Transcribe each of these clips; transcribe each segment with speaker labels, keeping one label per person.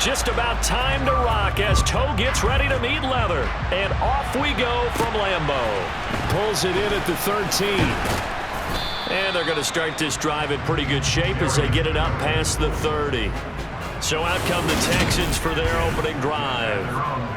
Speaker 1: Just about time to rock as toe gets ready to meet leather. And off we go from Lambeau. Pulls it in at the 13. And they're going to start this drive in pretty good shape as they get it up past the 30. So out come the Texans for their opening drive.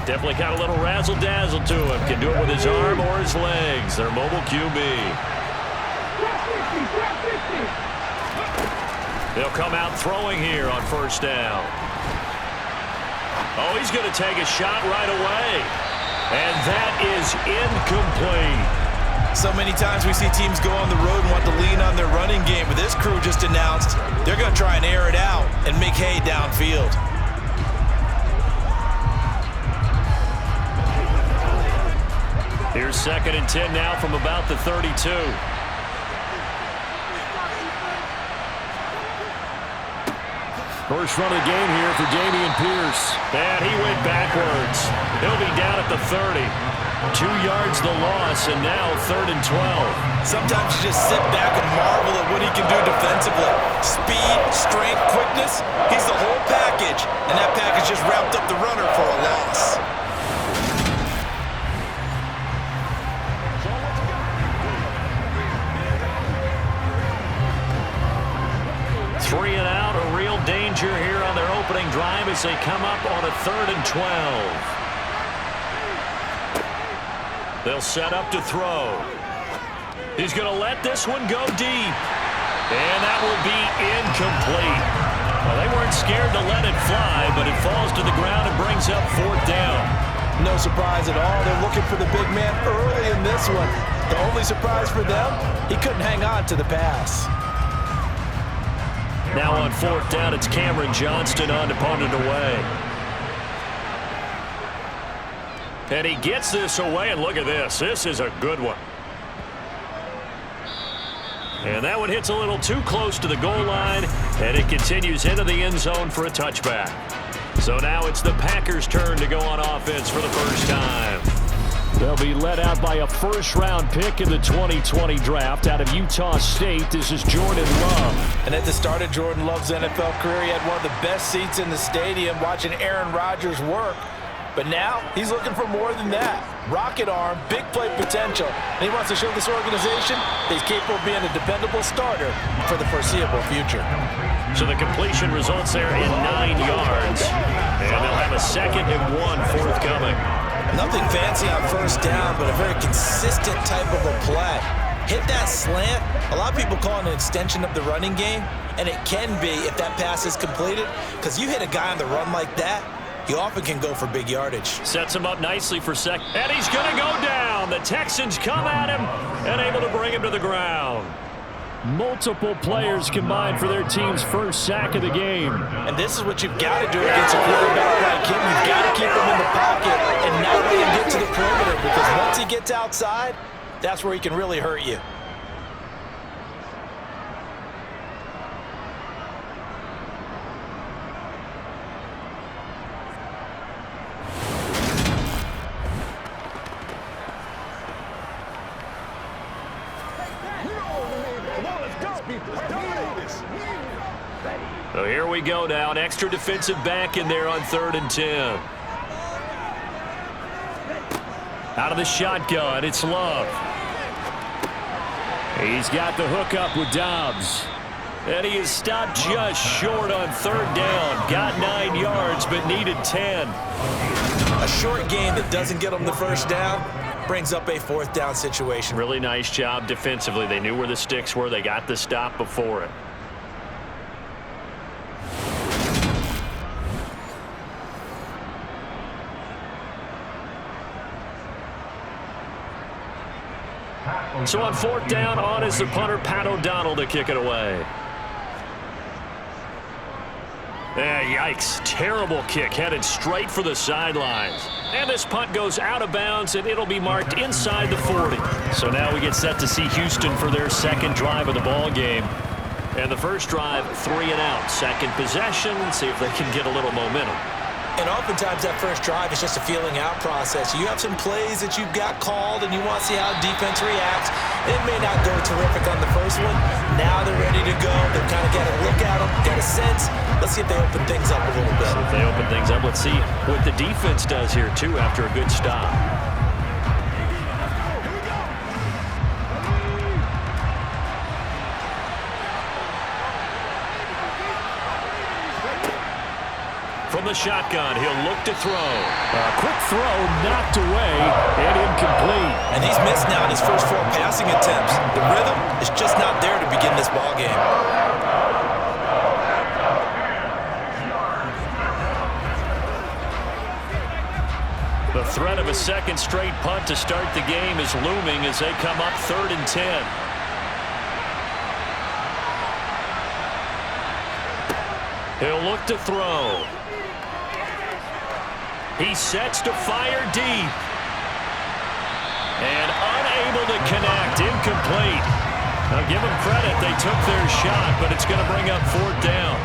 Speaker 1: Definitely got a little razzle-dazzle to him. Can do it with his arm or his legs. Their mobile QB. They'll come out throwing here on first down. Oh, he's going to take a shot right away. And that is incomplete.
Speaker 2: So many times we see teams go on the road and want to lean on their running game, but this crew just announced they're going to try and air it out and make hay downfield.
Speaker 1: Here's 2nd and 10 now from about the 32. First run of the game here for Dameon Pierce. And he went backwards. He'll be down at the 30. 2 yards the loss, and now 3rd and 12.
Speaker 2: Sometimes you just sit back and marvel at what he can do defensively. Speed, strength, quickness, he's the whole package. And that package just wrapped up the runner for a loss.
Speaker 1: Three and out, a real danger here on their opening drive as they come up on a 3rd and 12. They'll set up to throw. He's going to let this one go deep. And that will be incomplete. Well, they weren't scared to let it fly, but it falls to the ground and brings up 4th down.
Speaker 2: No surprise at all. They're looking for the big man early in this one. The only surprise for them, he couldn't hang on to the pass.
Speaker 1: Now on 4th down, it's Cameron Johnston on to punt it away. And he gets this away, and look at this. This is a good one. And that one hits a little too close to the goal line, and it continues into the end zone for a touchback. So now it's the Packers' turn to go on offense for the first time. They'll be led out by a first-round pick in the 2020 draft out of Utah State. This is Jordan Love.
Speaker 2: And at the start of Jordan Love's NFL career, he had one of the best seats in the stadium watching Aaron Rodgers work. But now he's looking for more than that. Rocket arm, big play potential. And he wants to show this organization that he's capable of being a dependable starter for the foreseeable future.
Speaker 1: So the completion results there in 9 yards. And they'll have a 2nd and 1 forthcoming.
Speaker 2: Nothing fancy on first down, but a very consistent type of a play. Hit that slant. A lot of people call it an extension of the running game, and it can be if that pass is completed, because you hit a guy on the run like that, you often can go for big yardage.
Speaker 1: Sets him up nicely for second. And he's going to go down. The Texans come at him and able to bring him to the ground. Multiple players combined for their team's first sack of the game.
Speaker 2: And this is what you've got to do against a quarterback like him. You've got to keep him in the pocket and not let him get to the perimeter, because once he gets outside, that's where he can really hurt you.
Speaker 1: So here we go now. An extra defensive back in there on 3rd and 10. Out of the shotgun, it's Love. He's got the hookup with Dobbs. And he is stopped just short on third down. Got 9 yards, but needed 10.
Speaker 2: A short gain that doesn't get him the first down brings up a fourth down situation.
Speaker 1: Really nice job defensively. They knew where the sticks were. They got the stop before it. So on fourth down, on is the punter, Pat O'Donnell, to kick it away. Yikes. Terrible kick headed straight for the sidelines. And this punt goes out of bounds, and it'll be marked inside the 40. So now we get set to see Houston for their second drive of the ball game. And the first drive, 3 and out. Second possession, see if they can get a little momentum.
Speaker 2: And oftentimes that first drive is just a feeling out process. You have some plays that you've got called and you want to see how defense reacts. It may not go terrific on the first one. Now they're ready to go. They've kind of got a look at them, got a sense. Let's see if they open things up a little bit.
Speaker 1: So if they open things up, let's see what the defense does here, too, after a good stop. From the shotgun, he'll look to throw. A quick throw knocked away and incomplete.
Speaker 2: And he's missed now in his first 4 passing attempts. The rhythm is just not there to begin this ball game.
Speaker 1: The threat of a second straight punt to start the game is looming as they come up 3rd and 10. He'll look to throw. He sets to fire deep. And unable to connect. Incomplete. Now give them credit. They took their shot, but it's going to bring up 4th down.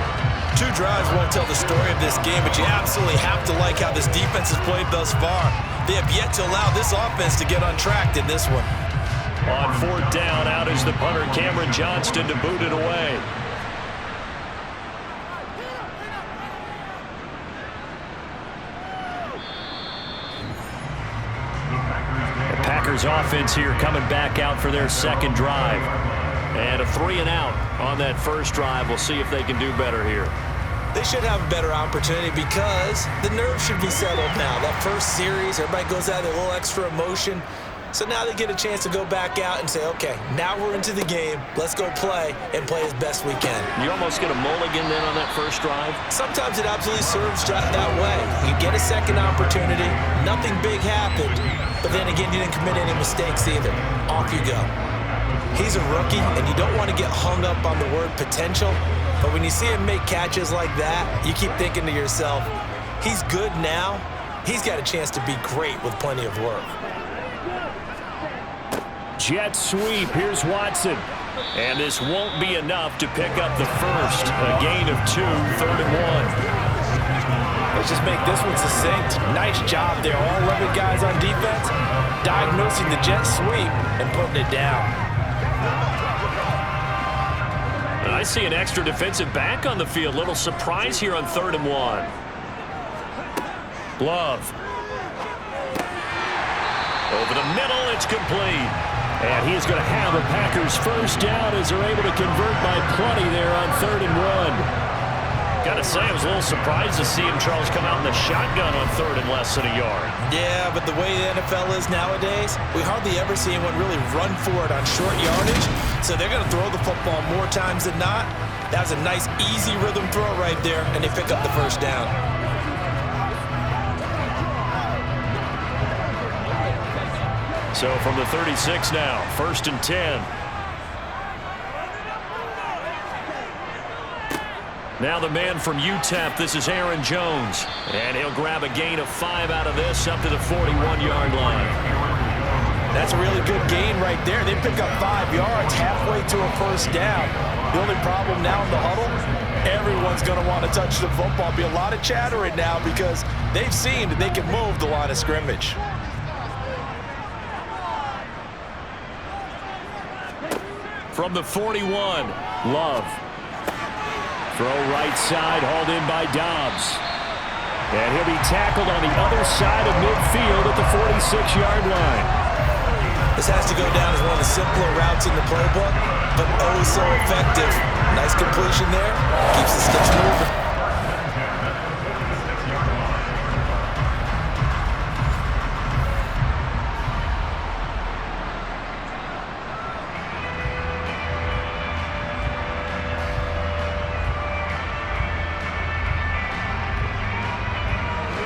Speaker 2: 2 drives won't tell the story of this game, but you absolutely have to like how this defense has played thus far. They have yet to allow this offense to get untracked in this one.
Speaker 1: On 4th down, out is the punter, Cameron Johnston, to boot it away. Packers offense here coming back out for their second drive. And a 3 and out on that first drive. We'll see if they can do better here.
Speaker 2: They should have a better opportunity because the nerves should be settled now. That first series, everybody goes out with a little extra emotion. So now they get a chance to go back out and say, okay, now we're into the game. Let's go play and play as best we can.
Speaker 1: You almost get a mulligan then on that first drive?
Speaker 2: Sometimes it absolutely serves that way. You get a second opportunity. Nothing big happened. But then again, you didn't commit any mistakes either. Off you go. He's a rookie, and you don't want to get hung up on the word potential. But when you see him make catches like that, you keep thinking to yourself, he's good now. He's got a chance to be great with plenty of work.
Speaker 1: Jet sweep. Here's Watson. And this won't be enough to pick up the first. A gain of 2, 3rd and 1.
Speaker 2: Let's just make this one succinct. Nice job there. All 11 guys on defense diagnosing the jet sweep and putting it down.
Speaker 1: And I see an extra defensive back on the field. Little surprise here on 3rd and 1. Love. Over the middle, it's complete. And he's going to have a Packers first down as they're able to convert by plenty there on 3rd and 1. Got to say, I was a little surprised to see him, Charles, come out in the shotgun on 3rd and less than a yard.
Speaker 2: Yeah, but the way the NFL is nowadays, we hardly ever see anyone really run for it on short yardage. So they're going to throw the football more times than not. That was a nice, easy rhythm throw right there, and they pick up the first down.
Speaker 1: So from the 36 now, 1st and 10. Now the man from UTEP, this is Aaron Jones. And he'll grab a gain of 5 out of this up to the 41-yard line.
Speaker 2: That's a really good gain right there. They pick up 5 yards halfway to a first down. The only problem now in the huddle, everyone's going to want to touch the football. Be a lot of chattering now because they've seen that they can move the line of scrimmage.
Speaker 1: From the 41, Love. Throw right side, hauled in by Dobbs. And he'll be tackled on the other side of midfield at the 46-yard line.
Speaker 2: This has to go down as one of the simpler routes in the playbook, but oh so effective. Nice completion there. Keeps the sticks moving.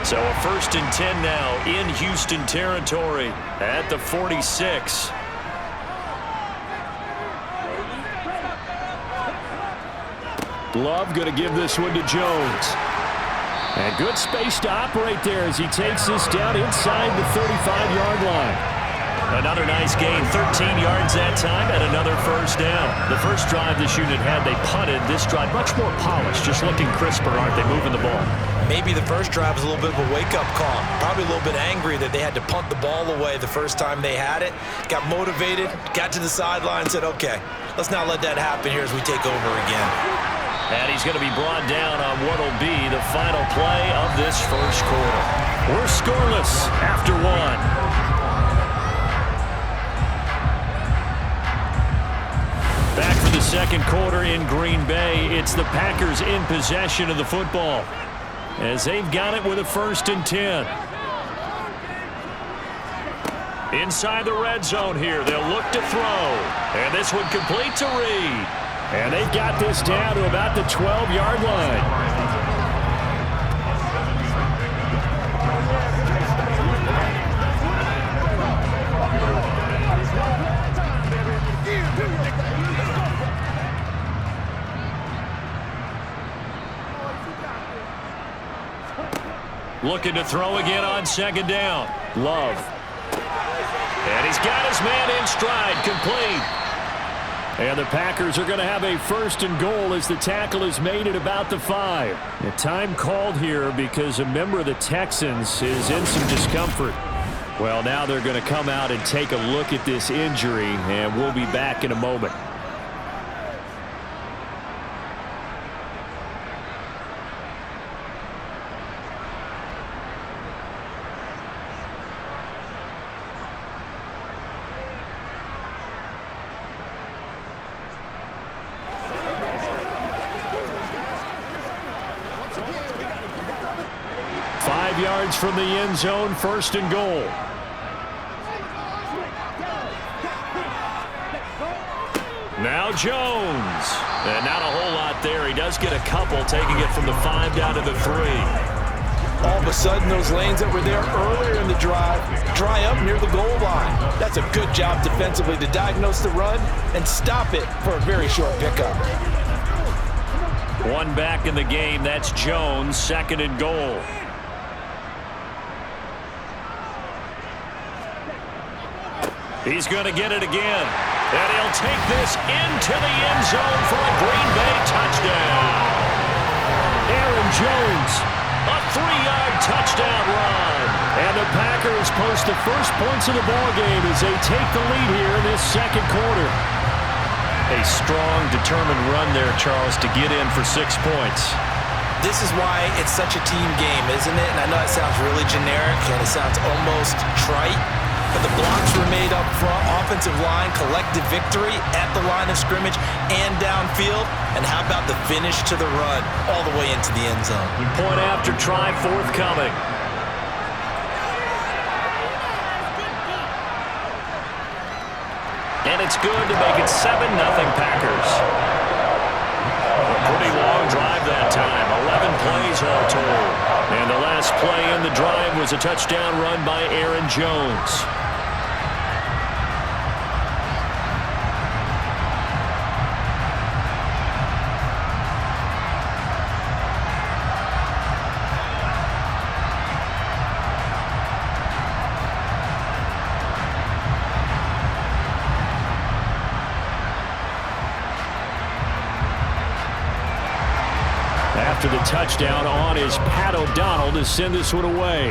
Speaker 1: So a 1st and 10 now in Houston territory at the 46. Love going to give this one to Jones. And good space to operate there as he takes this down inside the 35-yard line. Another nice gain, 13 yards that time, and another first down. The first drive this unit had, they punted. This drive, much more polished, just looking crisper, aren't they, moving the ball?
Speaker 2: Maybe the first drive was a little bit of a wake-up call. Probably a little bit angry that they had to punt the ball away the first time they had it. Got motivated, got to the sideline, said, okay, let's not let that happen here as we take over again.
Speaker 1: And he's going to be brought down on what will be the final play of this first quarter. We're scoreless after one. Back for the second quarter in Green Bay. It's the Packers in possession of the football as they've got it with a 1st and 10. Inside the red zone here. They'll look to throw. And this one complete to Reed. And they've got this down to about the 12-yard line. Looking to throw again on 2nd down. Love. And he's got his man in stride, complete. And the Packers are going to have a 1st and goal as the tackle is made at about the 5. The time called here because a member of the Texans is in some discomfort. Well, now they're going to come out and take a look at this injury, and we'll be back in a moment. Yards from the end zone, 1st and goal. Now Jones. And not a whole lot there. He does get a couple, taking it from the 5 down to the 3.
Speaker 2: All of a sudden, those lanes that were there earlier in the drive dry up near the goal line. That's a good job defensively to diagnose the run and stop it for a very short pickup.
Speaker 1: One back in the game. That's Jones, 2nd and goal. He's going to get it again. And he'll take this into the end zone for a Green Bay touchdown. Aaron Jones, a 3-yard touchdown run. And the Packers post the first points of the ballgame as they take the lead here in this second quarter. A strong, determined run there, Charles, to get in for 6 points.
Speaker 2: This is why it's such a team game, isn't it? And I know it sounds really generic and it sounds almost trite. But the blocks were made up front, offensive line, collective victory at the line of scrimmage and downfield. And how about the finish to the run all the way into the end zone?
Speaker 1: Point after try forthcoming. And it's good to make it 7-0 Packers. A pretty long drive that time, 11 plays all told. And the last play in the drive was a touchdown run by Aaron Jones. After the touchdown on is Pat O'Donnell to send this one away.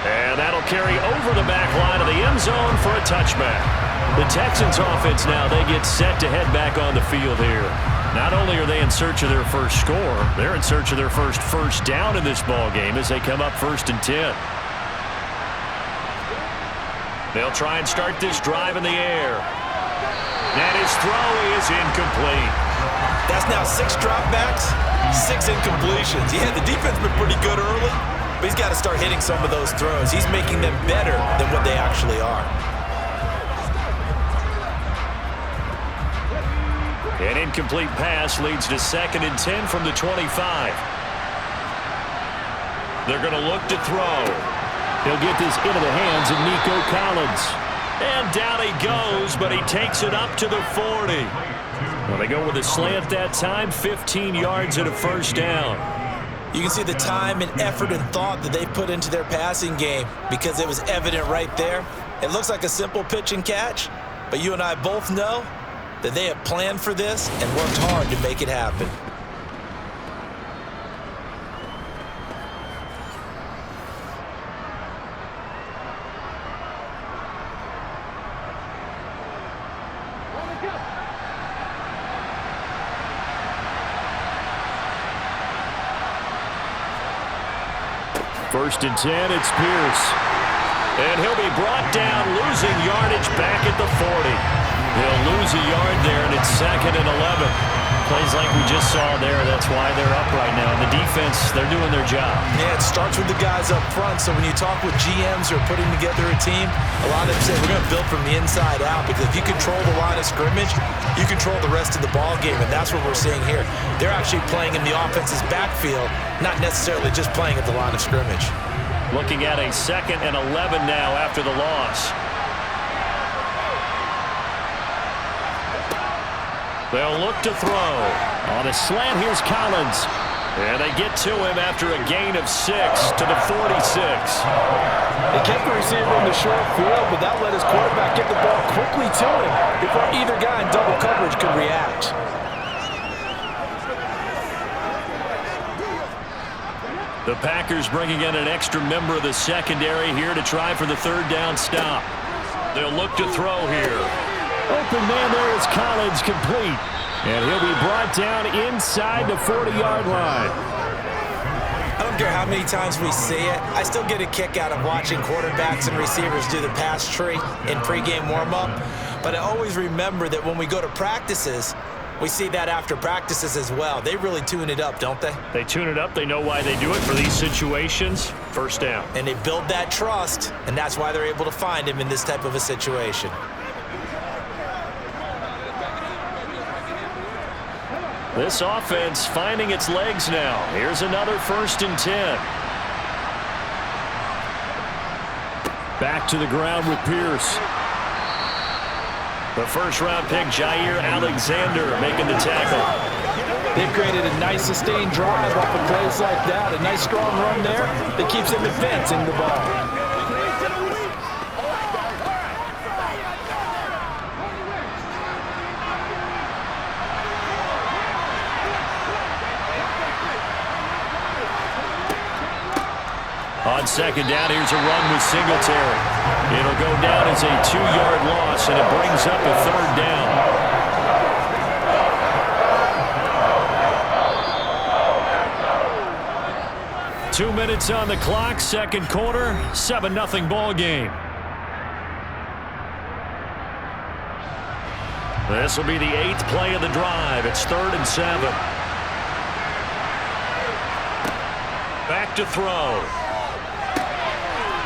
Speaker 1: And that'll carry over the back line of the end zone for a touchback. The Texans offense now, they get set to head back on the field here. Not only are they in search of their first score, they're in search of their first down in this ball game as they come up 1st and 10. They'll try and start this drive in the air. And his throw is incomplete.
Speaker 2: That's now 6 dropbacks, 6 incompletions. Yeah, the defense has been pretty good early, but he's got to start hitting some of those throws. He's making them better than what they actually are.
Speaker 1: An incomplete pass leads to 2nd and 10 from the 25. They're going to look to throw.
Speaker 3: He'll get this into the hands of Nico Collins.
Speaker 1: And down he goes, but he takes it up to the 40. Well, they go with a slant that time, 15 yards and a first down.
Speaker 2: You can see the time and effort and thought that they put into their passing game because it was evident right there. It looks like a simple pitch and catch, but you and I both know that they have planned for this and worked hard to make it happen.
Speaker 3: First and 10, it's Pierce.
Speaker 1: And he'll be brought down, losing yardage back at the 40. He'll lose a yard there, and it's 2nd and 11.
Speaker 3: Plays like we just saw there. That's why they're up right now. And the defense, they're doing their job.
Speaker 2: Yeah, it starts with the guys up front. So when you talk with GMs who are putting together a team, a lot of them say we're going to build from the inside out because if you control the line of scrimmage, you control the rest of the ball game, and that's what we're seeing here. They're actually playing in the offense's backfield, not necessarily just playing at the line of scrimmage.
Speaker 1: Looking at a 2nd and 11 now after the loss. They'll look to throw.
Speaker 3: On a slant, here's Collins.
Speaker 1: And they get to him after a gain of 6 to the 46.
Speaker 2: They kept the receiver in the short field, but that let his quarterback get the ball quickly to him before either guy in double coverage could react.
Speaker 1: The Packers bringing in an extra member of the secondary here to try for the 3rd down stop. They'll look to throw here.
Speaker 3: Open man there is Collins, complete. And he'll be brought down inside the 40-yard line.
Speaker 2: I don't care how many times we see it. I still get a kick out of watching quarterbacks and receivers do the pass tree in pregame warm-up. But I always remember that when we go to practices, we see that after practices as well. They really tune it up, don't they?
Speaker 1: They tune it up. They know why they do it for these situations. First down.
Speaker 2: And they build that trust, and that's why they're able to find him in this type of a situation.
Speaker 1: This offense finding its legs now. Here's another 1st and 10.
Speaker 3: Back to the ground with Pierce.
Speaker 1: The first-round pick, Jair Alexander, making the tackle.
Speaker 2: They've created a nice sustained drive off of plays like that. A nice strong run there that keeps them advancing the ball.
Speaker 1: On 2nd down, here's a run with Singletary. It'll go down as a 2-yard loss, and it brings up a 3rd down. Two minutes on the clock, 2nd quarter, 7-0 ball game. This will be the 8th play of the drive. It's 3rd and 7. Back to throw.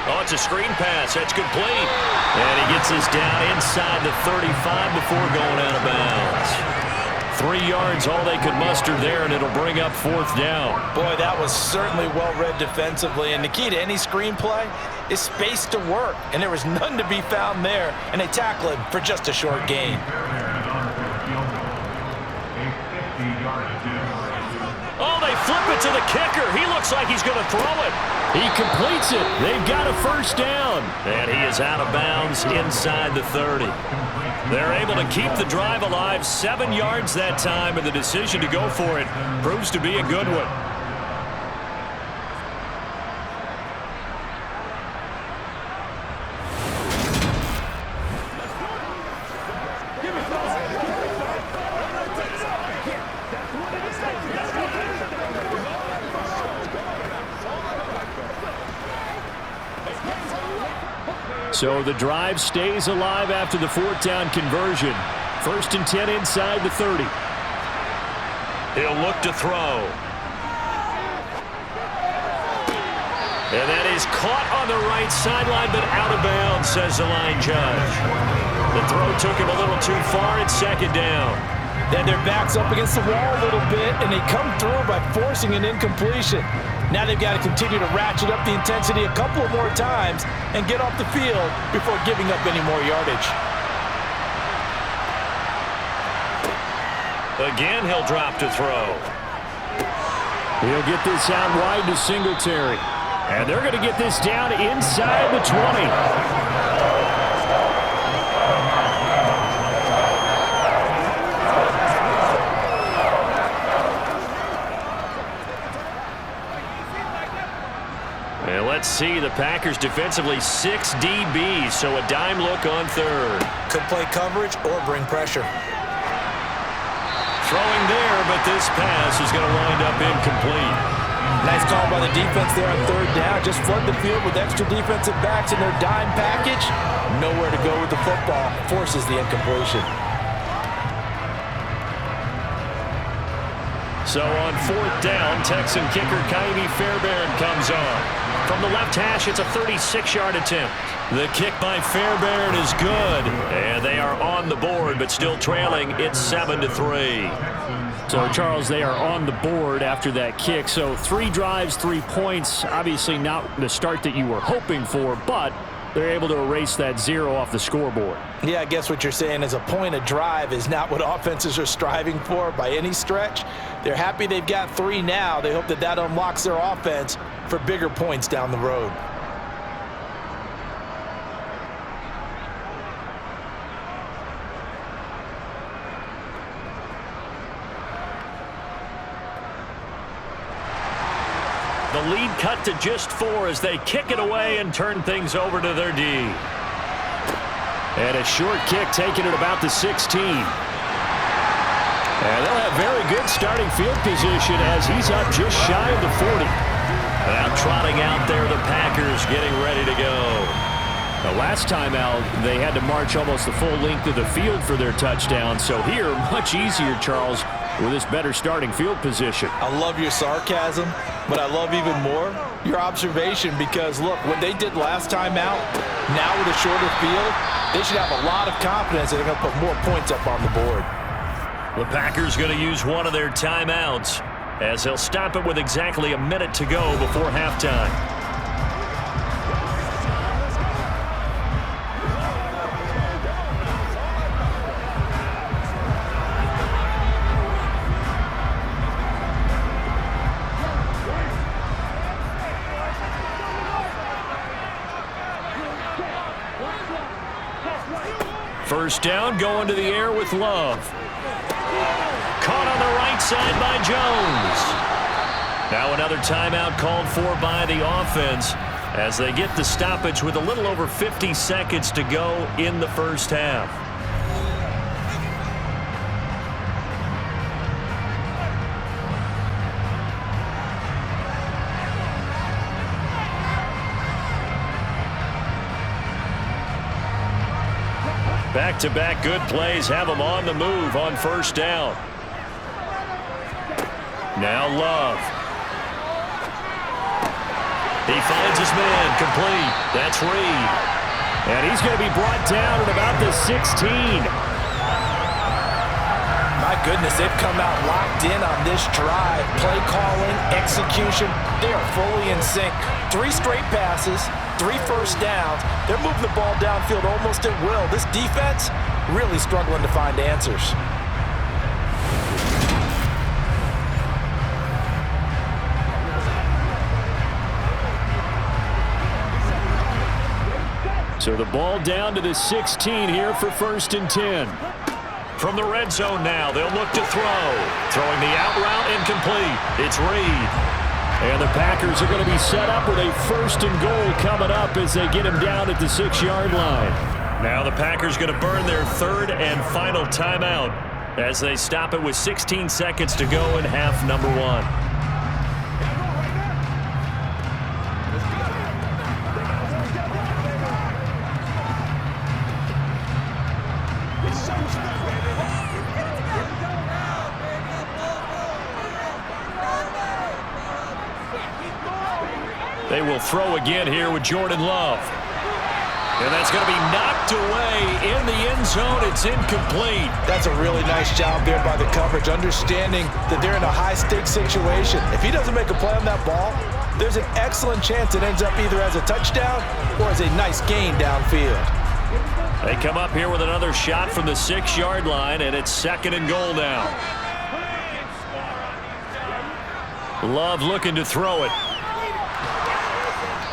Speaker 1: Oh, it's a screen pass. That's complete. And he gets this down inside the 35 before going out of bounds. 3 yards, all they could muster there, and it'll bring up 4th down.
Speaker 2: Boy, that was certainly well-read defensively. And the key to any screen play is space to work. And there was none to be found there. And they tackle him for just a short gain.
Speaker 1: Oh, they flip it to the kicker. He looks like he's going to throw it.
Speaker 3: He completes it. They've got a 1st down.
Speaker 1: And he is out of bounds inside the 30. They're able to keep the drive alive, 7 yards that time, and the decision to go for it proves to be a good one.
Speaker 3: So the drive stays alive after the fourth down conversion. 1st and 10 inside the 30.
Speaker 1: He'll look to throw. And that is caught on the right sideline, but out of bounds, says the line judge. The throw took him a little too far. It's 2nd down.
Speaker 2: Then their back's up against the wall a little bit, and they come through by forcing an incompletion. Now they've got to continue to ratchet up the intensity a couple of more times and get off the field before giving up any more yardage.
Speaker 1: Again, he'll drop to throw.
Speaker 3: He'll get this out wide to Singletary. And they're going to get this down inside the 20.
Speaker 1: And let's see, the Packers defensively 6 DBs, so a dime look on 3rd.
Speaker 2: Could play coverage or bring pressure.
Speaker 1: Throwing there, but this pass is going to wind up incomplete.
Speaker 2: Nice call by the defense there on 3rd down. Just flood the field with extra defensive backs in their dime package. Nowhere to go with the football. Forces the incompletion.
Speaker 1: So on 4th down, Texan kicker Kaimi Fairbairn comes on. From the left hash, it's a 36-yard attempt. The kick by Fairbairn is good. And they are on the board, but still trailing. It's 7-3.
Speaker 3: So, Charles, they are on the board after that kick. So 3 drives, 3 points. Obviously not the start that you were hoping for, but they're able to erase that 0 off the scoreboard.
Speaker 2: Yeah, I guess what you're saying is a point a drive is not what offenses are striving for by any stretch. They're happy they've got 3 now. They hope that that unlocks their offense for bigger points down the road.
Speaker 1: The lead cut to just 4 as they kick it away and turn things over to their D.
Speaker 3: And a short kick taken at about the 16. And they'll have very good starting field position as he's up just shy of the 40.
Speaker 1: Now trotting out there, the Packers getting ready to go.
Speaker 3: The last time out, they had to march almost the full length of the field for their touchdown. So here, much easier, Charles, with this better starting field position.
Speaker 2: I love your sarcasm, but I love even more your observation because, look, what they did last time out, now with a shorter field, they should have a lot of confidence that they're going to put more points up on the board.
Speaker 1: The Packers going to use one of their timeouts as they'll stop it with exactly a minute to go before halftime. First down, going to the air with Love. Caught on the right side by Jones. Now another timeout called for by the offense as they get the stoppage with a little over 50 seconds to go in the first half. Back-to-back good plays have them on the move on first down. Now Love. He finds his man complete. That's Reed.
Speaker 3: And he's going to be brought down at about the 16.
Speaker 2: My goodness, they've come out locked in on this drive. Play calling, execution, they are fully in sync. 3 straight passes, 3 first downs. They're moving the ball downfield almost at will. This defense really struggling to find answers.
Speaker 3: So the ball down to the 16 here for 1st and 10.
Speaker 1: From the red zone now, they'll look to throw. Throwing the out route incomplete. It's Reed.
Speaker 3: And the Packers are going to be set up with a 1st and goal coming up as they get him down at the 6-yard line.
Speaker 1: Now the Packers going to burn their 3rd and final timeout as they stop it with 16 seconds to go in half number 1. They will throw again here with Jordan Love. And that's going to be knocked away in the end zone. It's incomplete.
Speaker 2: That's a really nice job there by the coverage, understanding that they're in a high-stakes situation. If he doesn't make a play on that ball, there's an excellent chance it ends up either as a touchdown or as a nice gain downfield.
Speaker 1: They come up here with another shot from the 6-yard line, and it's 2nd and goal now. Love looking to throw it.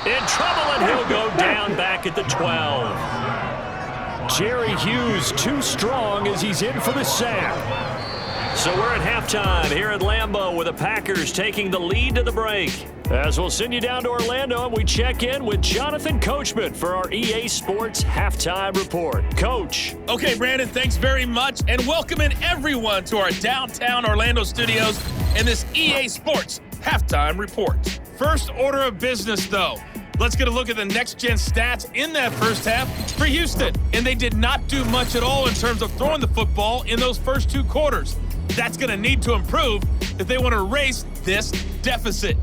Speaker 1: In trouble, and he'll go down back at the 12. Jerry Hughes too strong as he's in for the sack. So we're at halftime here at Lambeau with the Packers taking the lead to the break. As we'll send you down to Orlando and we check in with Jonathan Coachman for our EA Sports Halftime Report. Coach.
Speaker 4: Okay, Brandon, thanks very much. And welcome in everyone to our downtown Orlando studios and this EA Sports Halftime Report. First order of business, though. Let's get a look at the next-gen stats in that first half for Houston. And they did not do much at all in terms of throwing the football in those first 2 quarters. That's going to need to improve if they want to erase this deficit.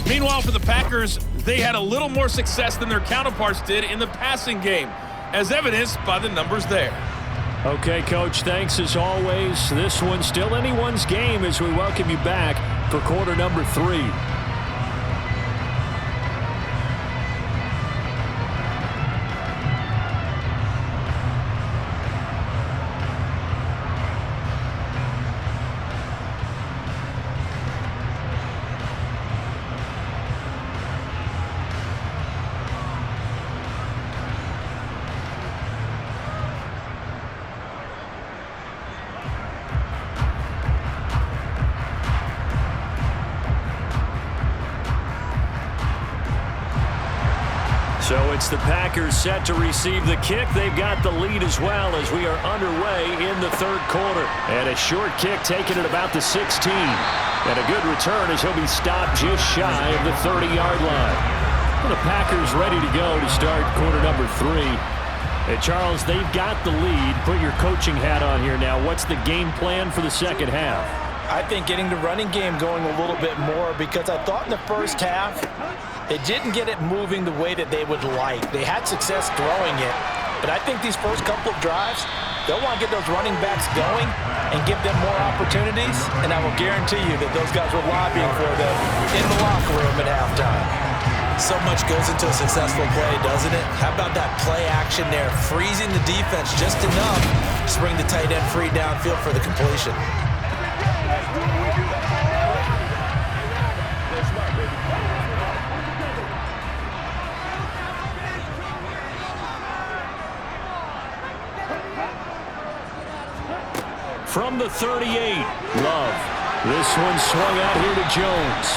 Speaker 4: Meanwhile, for the Packers, they had a little more success than their counterparts did in the passing game, as evidenced by the numbers there.
Speaker 3: Okay, Coach, thanks as always. This one's still anyone's game as we welcome you back for quarter number 3. So it's the Packers set to receive the kick. They've got the lead as well as we are underway in the 3rd quarter. And a short kick taken at about the 16. And a good return as he'll be stopped just shy of the 30-yard line. Well, the Packers ready to go to start quarter number 3. And Charles, they've got the lead. Put your coaching hat on here now. What's the game plan for the second half?
Speaker 2: I think getting the running game going a little bit more, because I thought in the first half they didn't get it moving the way that they would like. They had success throwing it, but I think these first couple of drives, they'll want to get those running backs going and give them more opportunities, and I will guarantee you that those guys were lobbying for them in the locker room at halftime.
Speaker 5: So much goes into a successful play, doesn't it? How about that play action there, freezing the defense just enough to bring the tight end free downfield for the completion.
Speaker 3: From the 38, Love. This one swung out here to Jones.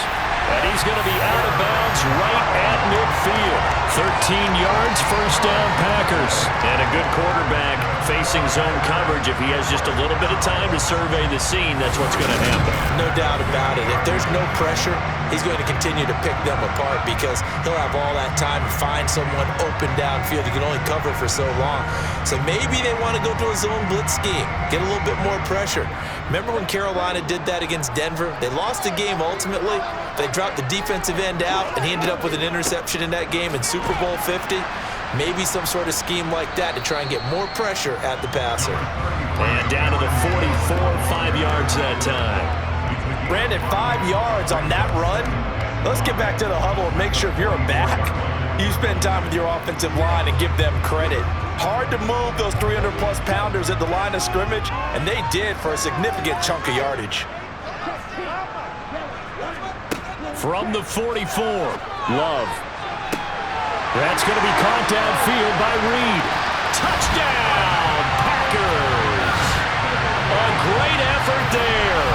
Speaker 3: And he's going to be out of bounds right at midfield. 13 yards, first down Packers.
Speaker 1: And a good quarterback facing zone coverage. If he has just a little bit of time to survey the scene, that's what's going to happen.
Speaker 5: No doubt about it. If there's no pressure, he's going to continue to pick them apart because he'll have all that time to find someone open downfield. He can only cover for so long. So maybe they want to go to a zone blitz scheme, get a little bit more pressure. Remember when Carolina did that against Denver? They lost the game ultimately. They dropped the defensive end out, and he ended up with an interception in that game in Super Bowl 50. Maybe some sort of scheme like that to try and get more pressure at the passer.
Speaker 1: And down to the 44, 5 yards that time.
Speaker 2: Brandon, 5 yards on that run. Let's get back to the huddle and make sure if you're a back, you spend time with your offensive line and give them credit. Hard to move those 300-plus pounders at the line of scrimmage, and they did for a significant chunk of yardage.
Speaker 3: From the 44, Love. That's going to be caught downfield by Reed. Touchdown, Packers! A great effort there.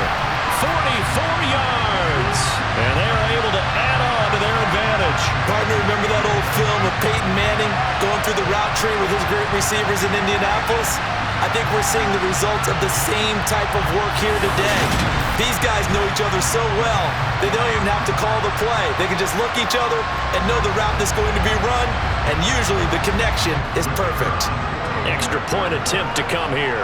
Speaker 3: 44 yards. And they're able to add on to their advantage.
Speaker 5: Partner, remember that old film of Peyton Manning going through the route tree with his great receivers in Indianapolis? I think we're seeing the results of the same type of work here today. These guys know each other so well, they don't even have to call the play. They can just look each other and know the route that's going to be run, and usually the connection is perfect.
Speaker 1: Extra point attempt to come here.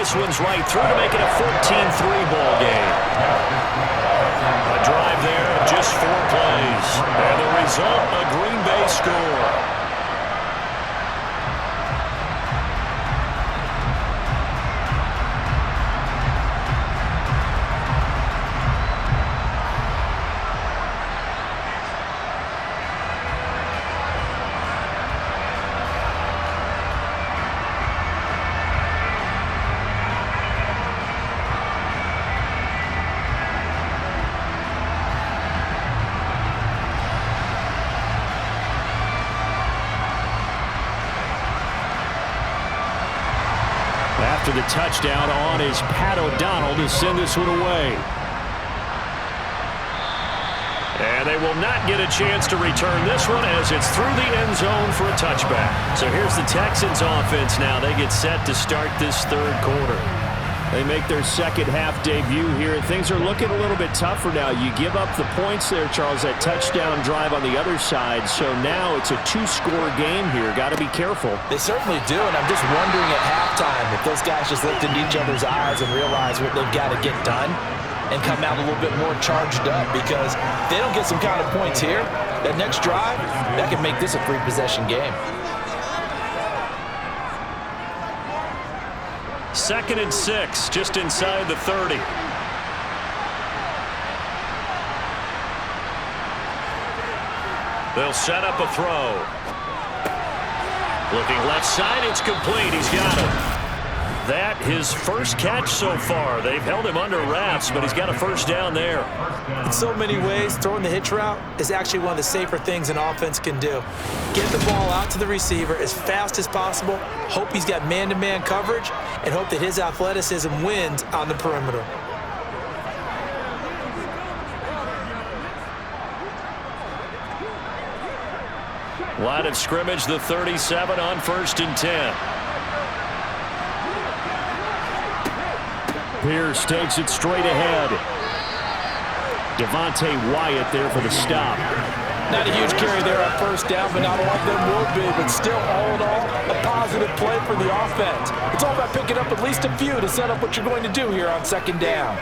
Speaker 3: this one's right through to make it a 14-3 ball game. A drive there of just 4 plays. And the result, a Green Bay score. After the touchdown on is Pat O'Donnell to send this one away. And they will not get a chance to return this one as it's through the end zone for a touchback. So here's the Texans offense now. They get set to start this third quarter. They make their second half debut here, and things are looking a little bit tougher now. You give up the points there, Charles, that touchdown drive on the other side. So now it's a 2-score game here. Got to be careful.
Speaker 2: They certainly do, and I'm just wondering at halftime if those guys just looked into each other's eyes and realized what they've got to get done and come out a little bit more charged up, because if they don't get some kind of points here, that next drive, that could make this a 3-possession game.
Speaker 3: 2nd and 6, just inside the 30. They'll set up a throw. Looking left side, it's complete. He's got it. That his first catch so far. They've held him under wraps, but he's got a first down there.
Speaker 2: In so many ways, throwing the hitch route is actually one of the safer things an offense can do. Get the ball out to the receiver as fast as possible, hope he's got man-to-man coverage, and hope that his athleticism wins on the perimeter.
Speaker 3: Line of scrimmage, the 37 on 1st and 10. Pierce takes it straight ahead. Devontae Wyatt there for the stop.
Speaker 2: Not a huge carry there on first down, but not all of them will be. But still, all in all, a positive play for the offense. It's all about picking up at least a few to set up what you're going to do here on 2nd down.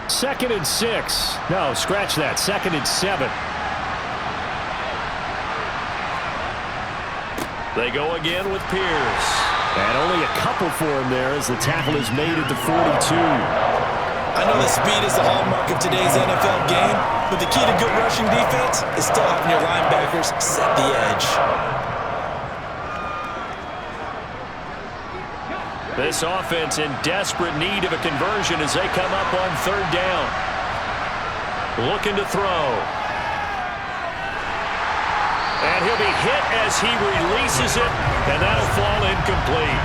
Speaker 3: 2nd and 6. No, scratch that. 2nd and 7. They go again with Pierce. And only a couple for him there as the tackle is made at the 42.
Speaker 2: I know that speed is the hallmark of today's NFL game, but the key to good rushing defense is still having your linebackers set the edge.
Speaker 3: This offense in desperate need of a conversion as they come up on 3rd down. Looking to throw. And he'll be hit as he releases it, and that'll fall incomplete.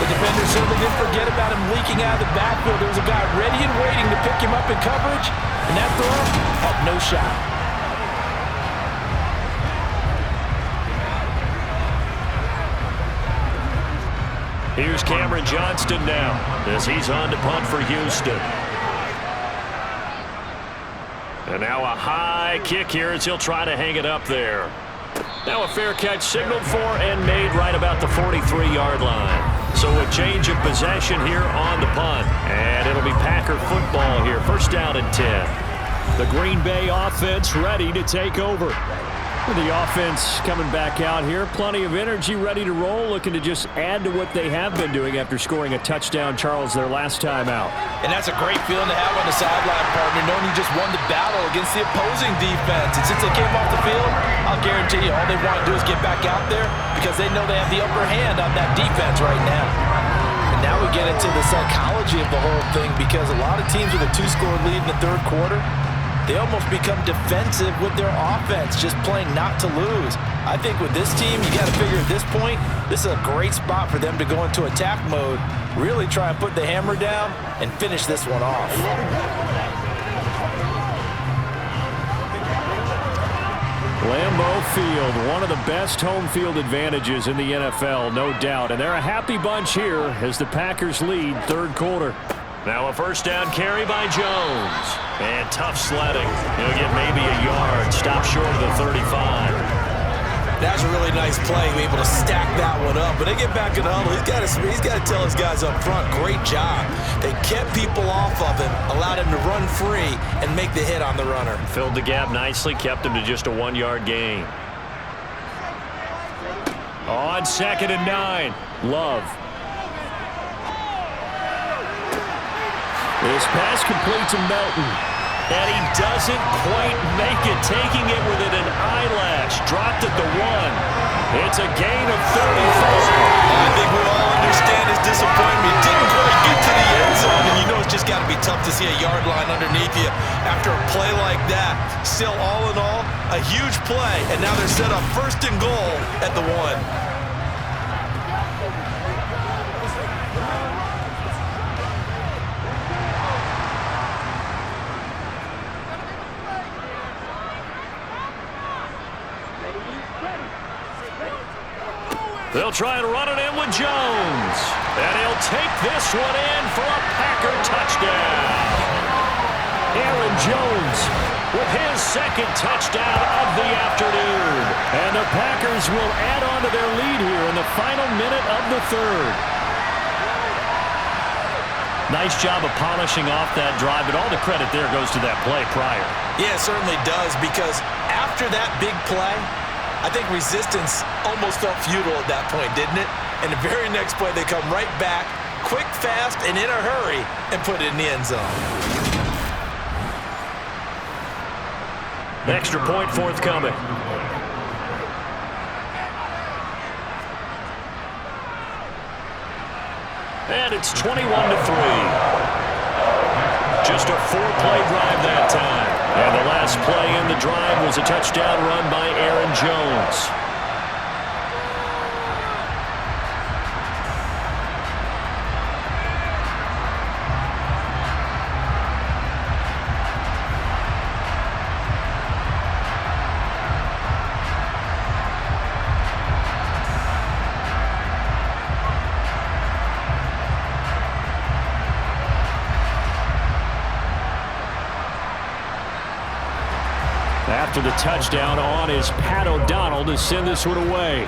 Speaker 2: The defender certainly didn't forget about him leaking out of the backfield. There was a guy ready and waiting to pick him up in coverage, and that throw had no shot.
Speaker 3: Here's Cameron Johnston now as he's on to punt for Houston. And now a high kick here as he'll try to hang it up there. Now a fair catch signaled for and made right about the 43-yard line. So a change of possession here on the punt. And it'll be Packer football here. 1st down and 10. The Green Bay offense ready to take over. The offense coming back out here. Plenty of energy, ready to roll, looking to just add to what they have been doing after scoring a touchdown, Charles, their last time out.
Speaker 2: And that's a great feeling to have on the sideline, partner, knowing you just won the battle against the opposing defense. And since they came off the field, I'll guarantee you all they want to do is get back out there because they know they have the upper hand on that defense right now. And now we get into the psychology of the whole thing, because a lot of teams with a 2-score lead in the 3rd quarter, they almost become defensive with their offense, just playing not to lose. I think with this team, you got to figure at this point, this is a great spot for them to go into attack mode, really try and put the hammer down and finish this one off.
Speaker 3: Lambeau Field, one of the best home field advantages in the NFL, no doubt. And they're a happy bunch here as the Packers lead 3rd quarter. Now a 1st down carry by Jones. And tough sledding. He'll get maybe a yard. Stop short of the 35.
Speaker 5: That's a really nice play, able to stack that one up. But they get back in the huddle. He's got to tell his guys up front, great job. They kept people off of him, allowed him to run free and make the hit on the runner.
Speaker 3: Filled the gap nicely, kept him to just a 1-yard gain. On 2nd and 9, Love. This pass complete to Melton. And he doesn't quite make it, taking it within an eyelash. Dropped at the 1. It's a gain of 34.
Speaker 5: I think we all understand his disappointment. He didn't quite get to the end zone, and you know it's just got to be tough to see a yard line underneath you after a play like that. Still, all in all, a huge play, and now they're set up 1st and goal at the 1.
Speaker 3: They'll try and run it in with Jones. And he'll take this one in for a Packer touchdown. Aaron Jones with his 2nd touchdown of the afternoon. And the Packers will add on to their lead here in the final minute of the 3rd. Nice job of polishing off that drive, but all the credit there goes to that play prior.
Speaker 5: Yeah, it certainly does, because after that big play, I think resistance almost felt futile at that point, didn't it? And the very next play, they come right back, quick, fast, and in a hurry, and put it in the end zone.
Speaker 3: Extra point forthcoming. And it's 21-3. Just a 4-play drive that time. And the last play in the drive was a touchdown run by Aaron Jones. After the touchdown, on is Pat O'Donnell to send this one away.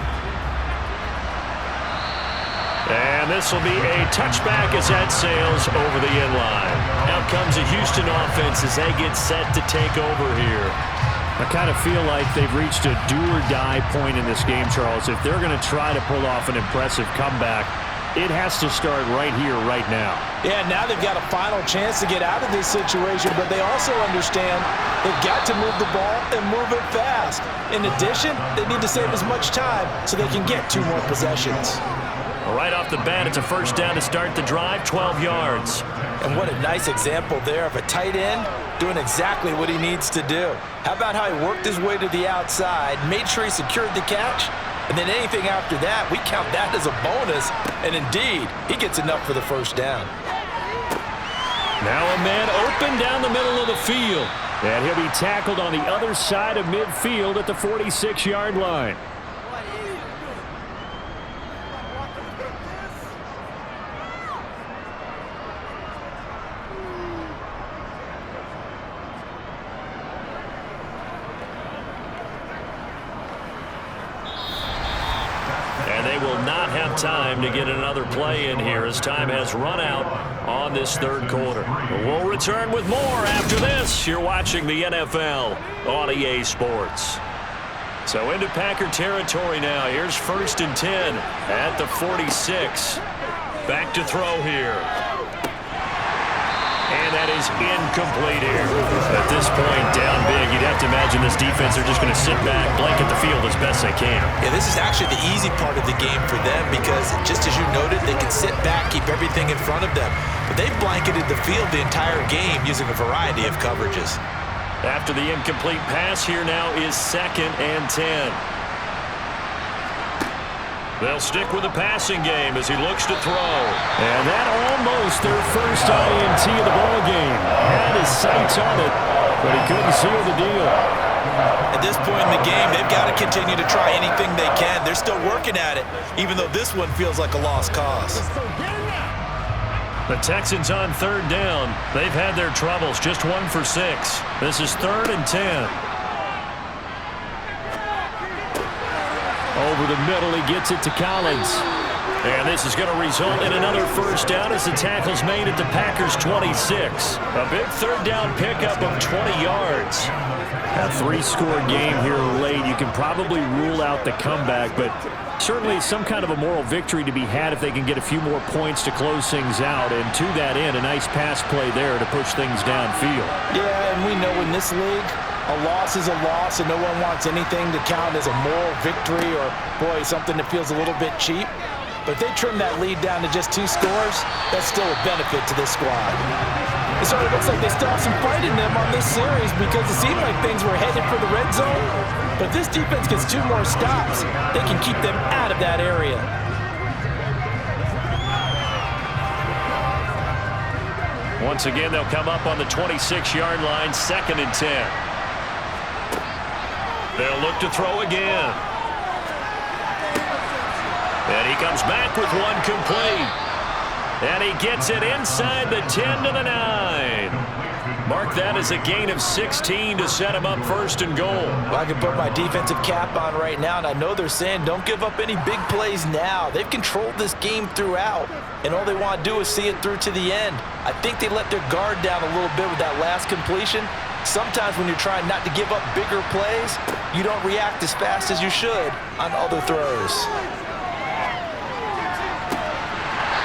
Speaker 3: And this will be a touchback as that sails over the end line. Out comes a Houston offense as they get set to take over here. I kind of feel like they've reached a do-or-die point in this game, Charles. If they're going to try to pull off an impressive comeback, it has to start right here, right now.
Speaker 2: Yeah, now they've got a final chance to get out of this situation, but they also understand they've got to move the ball and move it fast. In addition, they need to save as much time so they can get 2 more possessions.
Speaker 3: Right off the bat, it's a 1st down to start the drive, 12 yards.
Speaker 2: And what a nice example there of a tight end doing exactly what he needs to do. How about how he worked his way to the outside, made sure he secured the catch, and then anything after that, we count that as a bonus. And indeed, he gets enough for the 1st down.
Speaker 3: Now a man open down the middle of the field. And he'll be tackled on the other side of midfield at the 46-yard line. Time to get another play in here as time has run out on this 3rd quarter. We'll return with more after this. You're watching the NFL on EA Sports. So into Packer territory now. Here's 1st and 10 at the 46. Back to throw here. And that is incomplete here. At this point, down big, you'd have to imagine this defense are just going to sit back, blanket the field as best they can.
Speaker 5: Yeah, this is actually the easy part of the game for them because, just as you noted, they can sit back, keep everything in front of them. But they've blanketed the field the entire game using a variety of coverages.
Speaker 3: After the incomplete pass, here now is 2nd and 10. They'll stick with the passing game as he looks to throw. And that almost their first INT of the ballgame. Had his sights on it, but he couldn't seal the deal.
Speaker 5: At this point in the game, they've got to continue to try anything they can. They're still working at it, even though this one feels like a lost cause.
Speaker 3: The Texans on 3rd down. They've had their troubles, just 1 for 6. This is 3rd and 10. Over the middle, he gets it to Collins. And this is going to result in another first down as the tackle's made at the Packers' 26. A big third down pickup of 20 yards. A three-score game here late. You can probably rule out the comeback, but certainly some kind of a moral victory to be had if they can get a few more points to close things out. And to that end, a nice pass play there to push things downfield.
Speaker 2: Yeah, and we know in this league, a loss is a loss, and no one wants anything to count as a moral victory or, boy, something that feels a little bit cheap. But if they trim that lead down to just 2 scores, that's still a benefit to this squad. It sort of looks like they still have some fight in them on this series because it seemed like things were headed for the red zone. But if this defense gets 2 more stops, they can keep them out of that area.
Speaker 3: Once again, they'll come up on the 26-yard line, 2nd and 10. They'll look to throw again. And he comes back with one complete. And he gets it inside the 10 to the 9. Mark that as a gain of 16 to set him up 1st and goal.
Speaker 2: Well, I can put my defensive cap on right now, and I know they're saying don't give up any big plays now. They've controlled this game throughout, and all they want to do is see it through to the end. I think they let their guard down a little bit with that last completion. Sometimes when you're trying not to give up bigger plays, you don't react as fast as you should on other throws.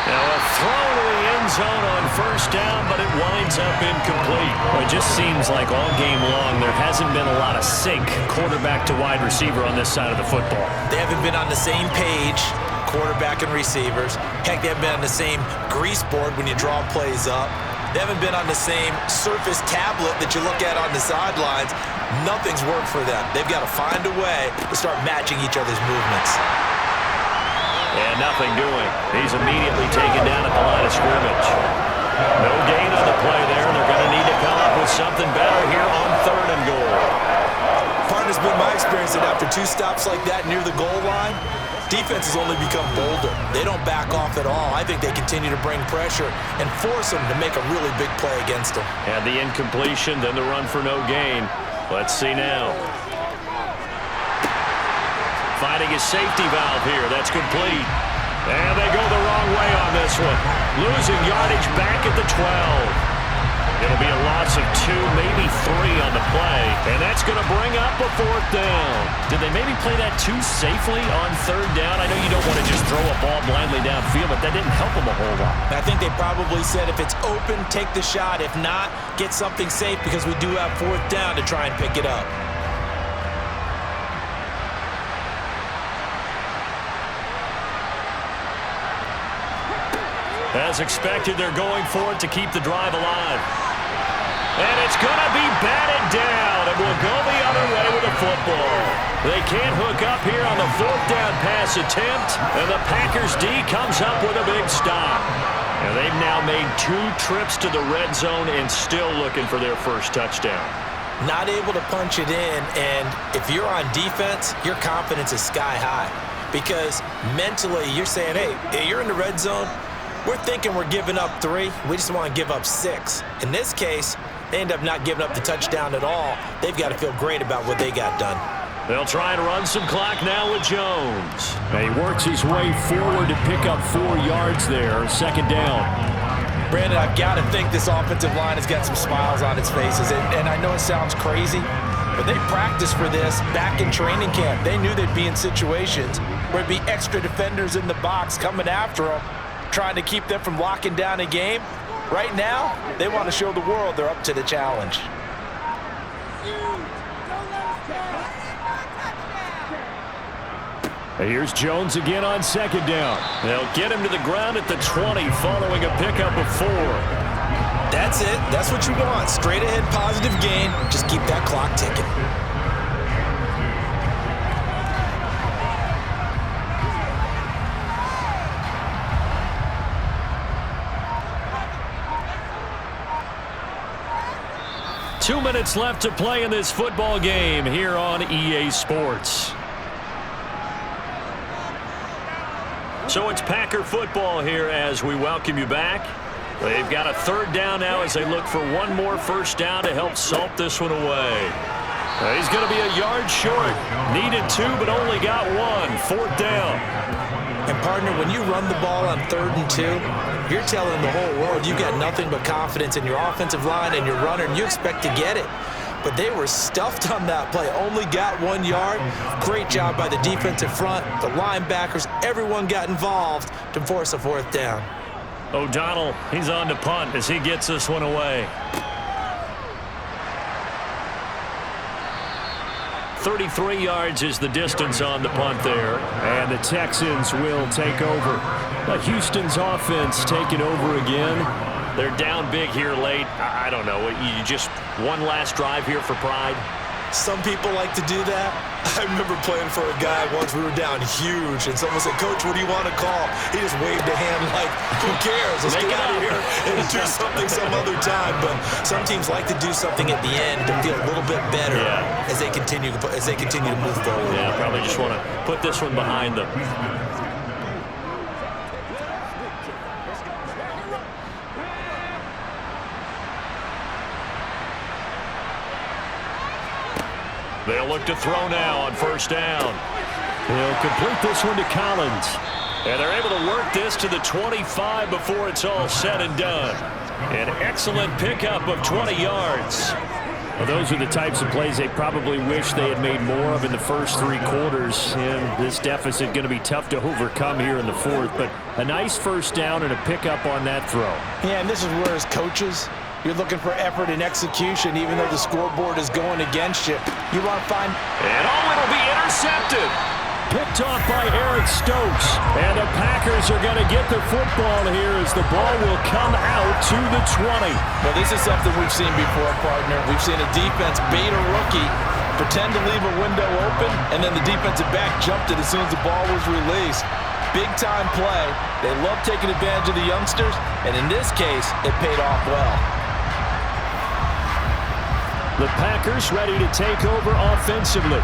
Speaker 3: Now a throw to the end zone on 1st down, but it winds up incomplete. Well, it just seems like all game long there hasn't been a lot of sync quarterback to wide receiver on this side of the football.
Speaker 5: They haven't been on the same page, quarterback and receivers. Heck, they haven't been on the same grease board when you draw plays up. They haven't been on the same surface tablet that you look at on the sidelines. Nothing's worked for them. They've got to find a way to start matching each other's movements.
Speaker 3: And nothing doing. He's immediately taken down at the line of scrimmage. No gain on the play there. They're going to need to come up with something better here on 3rd and goal.
Speaker 5: Part has been my experience that after 2 stops like that near the goal line, defenses only become bolder. They don't back off at all. I think they continue to bring pressure and force them to make a really big play against them.
Speaker 3: And the incompletion, then the run for no gain. Let's see now. Finding his safety valve here. That's complete. And they go the wrong way on this one. Losing yardage back at the 12. It'll be a loss of 2, maybe 3 on the play. And that's going to bring up a 4th down. Did they maybe play that too safely on 3rd down? I know you don't want to just throw a ball blindly downfield, but that didn't help them a whole lot.
Speaker 2: I think they probably said if it's open, take the shot. If not, get something safe because we do have 4th down to try and pick it up.
Speaker 3: As expected, they're going for it to keep the drive alive. And it's going to be batted down, and we'll go the other way with the football. They can't hook up here on the 4th down pass attempt, and the Packers D comes up with a big stop. And they've now made 2 trips to the red zone and still looking for their first touchdown.
Speaker 5: Not able to punch it in, and if you're on defense, your confidence is sky high. Because mentally, you're saying, hey, you're in the red zone. We're thinking we're giving up 3. We just want to give up 6. In this case, they end up not giving up the touchdown at all. They've got to feel great about what they got done.
Speaker 3: They'll try and run some clock now with Jones. And he works his way forward to pick up 4 yards there, 2nd down.
Speaker 2: Brandon, I've got to think this offensive line has got some smiles on its faces. And I know it sounds crazy, but they practiced for this back in training camp. They knew they'd be in situations where it'd be extra defenders in the box coming after them, trying to keep them from locking down a game. Right now, they want to show the world they're up to the challenge.
Speaker 3: Here's Jones again on 2nd down. They'll get him to the ground at the 20 following a pickup of 4.
Speaker 5: That's it. That's what you want. Straight ahead positive gain. Just keep that clock ticking.
Speaker 3: Two minutes left to play in this football game here on EA Sports. So it's Packer football here as we welcome you back. They've got a 3rd down now as they look for one more first down to help salt this one away. He's going to be a yard short. Needed 2, but only got 1. 4th down.
Speaker 5: And, partner, when you run the ball on 3rd and 2, you're telling the whole world you got nothing but confidence in your offensive line and your runner, and you expect to get it. But they were stuffed on that play. Only got 1 yard. Great job by the defensive front, the linebackers. Everyone got involved to force a 4th down.
Speaker 3: O'Donnell, he's on to punt as he gets this one away. 33 yards is the distance on the punt there. And the Texans will take over. But Houston's offense taking over again.
Speaker 1: They're down big here late. I don't know. You just one last drive here for pride?
Speaker 5: Some people like to do that. I remember playing for a guy once. We were down huge, and someone said, "Coach, what do you want to call?" He just waved a hand like, who cares? Let's get out of here and do something some other time. But some teams like to do something at the end to feel a little bit better as they continue to move forward.
Speaker 1: Yeah, probably just want to put this one behind them. They'll look to throw now on 1st down.
Speaker 3: He'll complete this one to Collins.
Speaker 1: And they're able to work this to the 25 before it's all said and done. An excellent pickup of 20 yards.
Speaker 3: Well, those are the types of plays they probably wish they had made more of in the first 3 quarters. And this deficit going to be tough to overcome here in the 4th. But a nice 1st down and a pickup on that throw.
Speaker 2: Yeah, and this is where as coaches, you're looking for effort and execution, even though the scoreboard is going against you. You want to find...
Speaker 1: And it'll be intercepted.
Speaker 3: Picked off by Eric Stokes. And the Packers are going to get the football here as the ball will come out to the 20.
Speaker 2: Well, this is something we've seen before, partner. We've seen a defense bait a rookie, pretend to leave a window open, and then the defensive back jumped it as soon as the ball was released. Big-time play. They love taking advantage of the youngsters, and in this case, it paid off well.
Speaker 3: The Packers ready to take over offensively.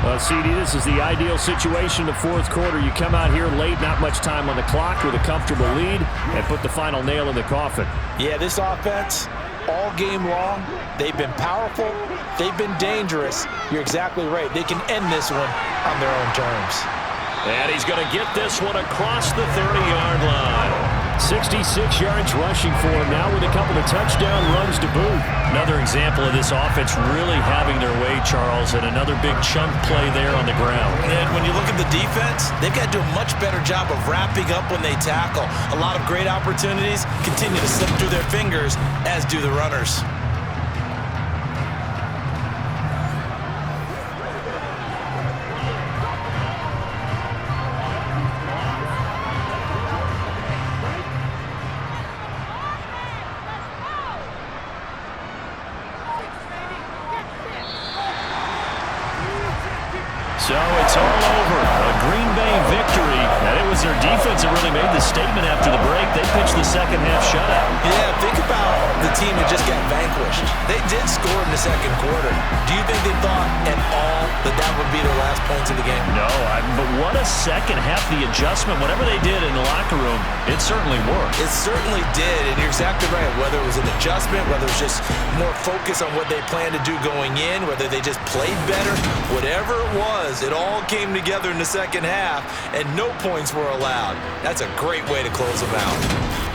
Speaker 3: Well, CD, this is the ideal situation in the 4th quarter. You come out here late, not much time on the clock with a comfortable lead, and put the final nail in the coffin.
Speaker 2: Yeah, this offense, all game long, they've been powerful, they've been dangerous. You're exactly right. They can end this one on their own terms.
Speaker 1: And he's going to get this one across the 30-yard line.
Speaker 3: 66 yards rushing for him now with a couple of touchdown runs to boot.
Speaker 1: Another example of this offense really having their way, Charles, and another big chunk play there on the ground.
Speaker 5: And when you look at the defense, they've got to do a much better job of wrapping up when they tackle. A lot of great opportunities continue to slip through their fingers, as do the runners.
Speaker 1: So it's all over. A Green Bay victory. And it was their defense that really made the statement after the break. They pitched the second half shutout.
Speaker 5: Yeah, think about the team that just got vanquished. They did score in the 2nd quarter. Do you think they thought at all that that would be their last points of the game?
Speaker 1: No, but what a second half. The adjustment, whatever they did in the locker room, it certainly worked.
Speaker 5: It certainly did, and you're exactly right. Whether it was an adjustment, whether it was just more focus on what they planned to do going in, whether they just played better, whatever it was, it all came together in the second half, and no points were allowed. That's a great way to close them out.